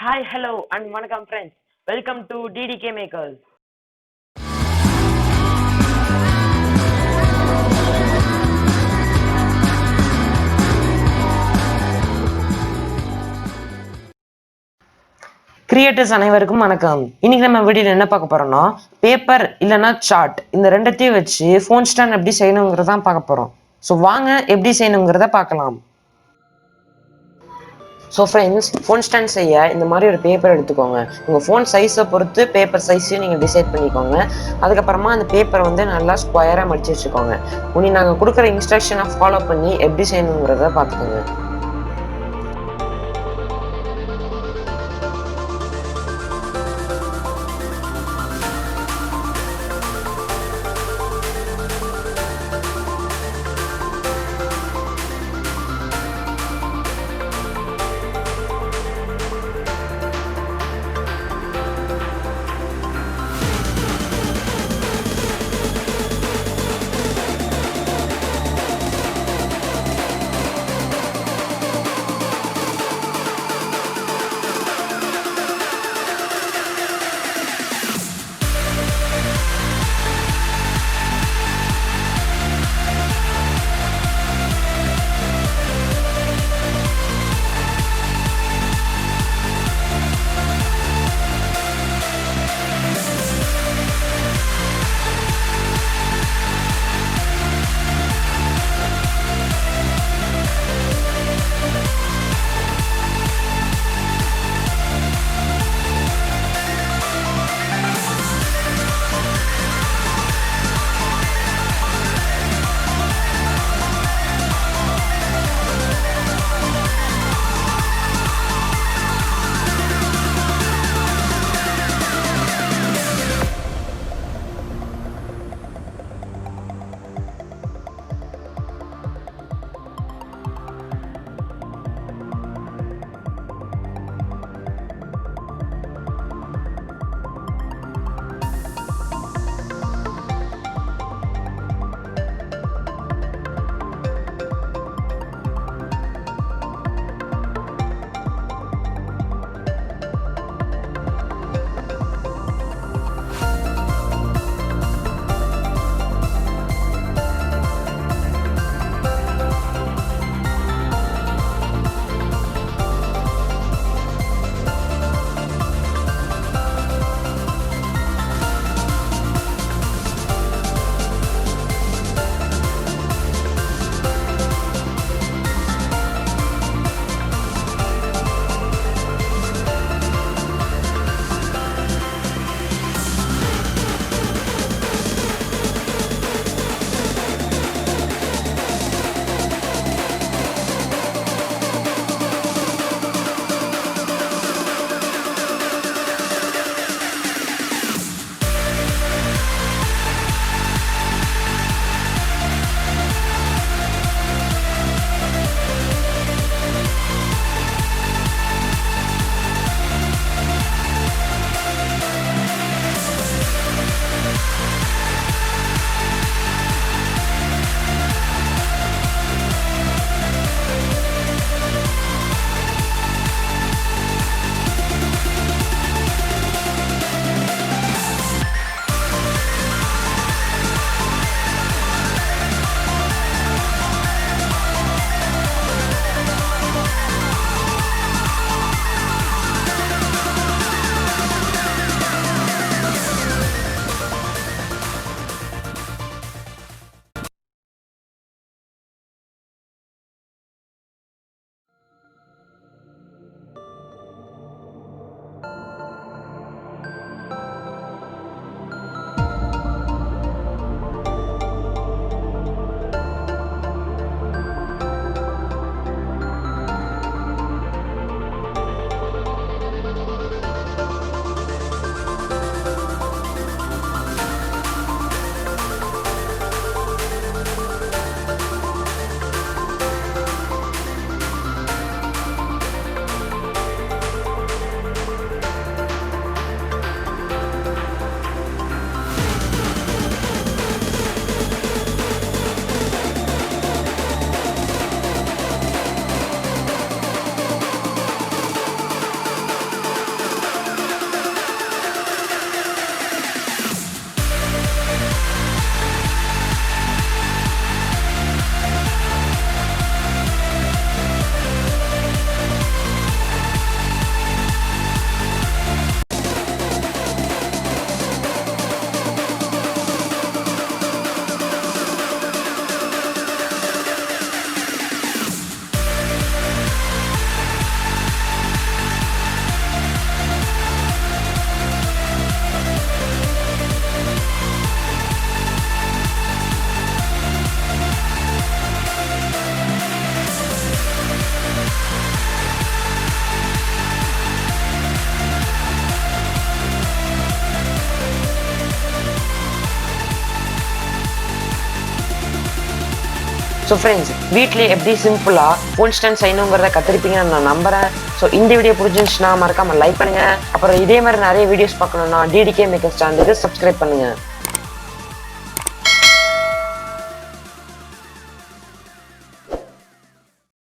Hi, hello, and vanakkam friends. Welcome to DDK Makers. Creators அனைவருக்கும் வணக்கம். இன்னைக்கு நம்ம வீடியோல என்ன பார்க்க போறோம்னா பேப்பர் இல்லைன்னா சார்ட் இந்த ரெண்டத்தையும் வச்சு ஃபோன் ஸ்டாண்ட் எப்படி செய்யணுங்கிறத தான் பார்க்க போறோம். ஸோ வாங்க எப்படி செய்யணுங்கிறத பார்க்கலாம். ஸோ ஃப்ரெண்ட்ஸ், ஃபோன் ஸ்டாண்ட் செய்ய இந்த மாதிரி ஒரு பேப்பர் எடுத்துக்கோங்க. உங்கள் ஃபோன் சைஸை பொறுத்து பேப்பர் சைஸையும் நீங்கள் டிசைட் பண்ணிக்கோங்க. அதுக்கப்புறமா அந்த பேப்பரை வந்து நல்லா ஸ்கொயராக மடித்து வச்சுக்கோங்க. உனி நாங்கள் கொடுக்குற இன்ஸ்ட்ரக்ஷனை ஃபாலோ பண்ணி எப்படி செய்யணுங்கிறத பார்த்துக்கோங்க. ஸோ ஃப்ரெண்ட்ஸ், வீட்லேயே எப்படி சிம்பிளாக ஃபோன் ஸ்டாண்ட் செய்யணுங்கிறத கற்றுருப்பீங்கன்னு நான் நம்புகிறேன். ஸோ இந்த வீடியோ பிடிச்சிருந்துச்சுன்னா மறக்காமல் லைக் பண்ணுங்கள். அப்புறம் இதே மாதிரி நிறைய வீடியோஸ் பார்க்கணுன்னா டிடிகே மேக்கர்ஸ் சேனலுக்கு சப்ஸ்கிரைப் பண்ணுங்கள்.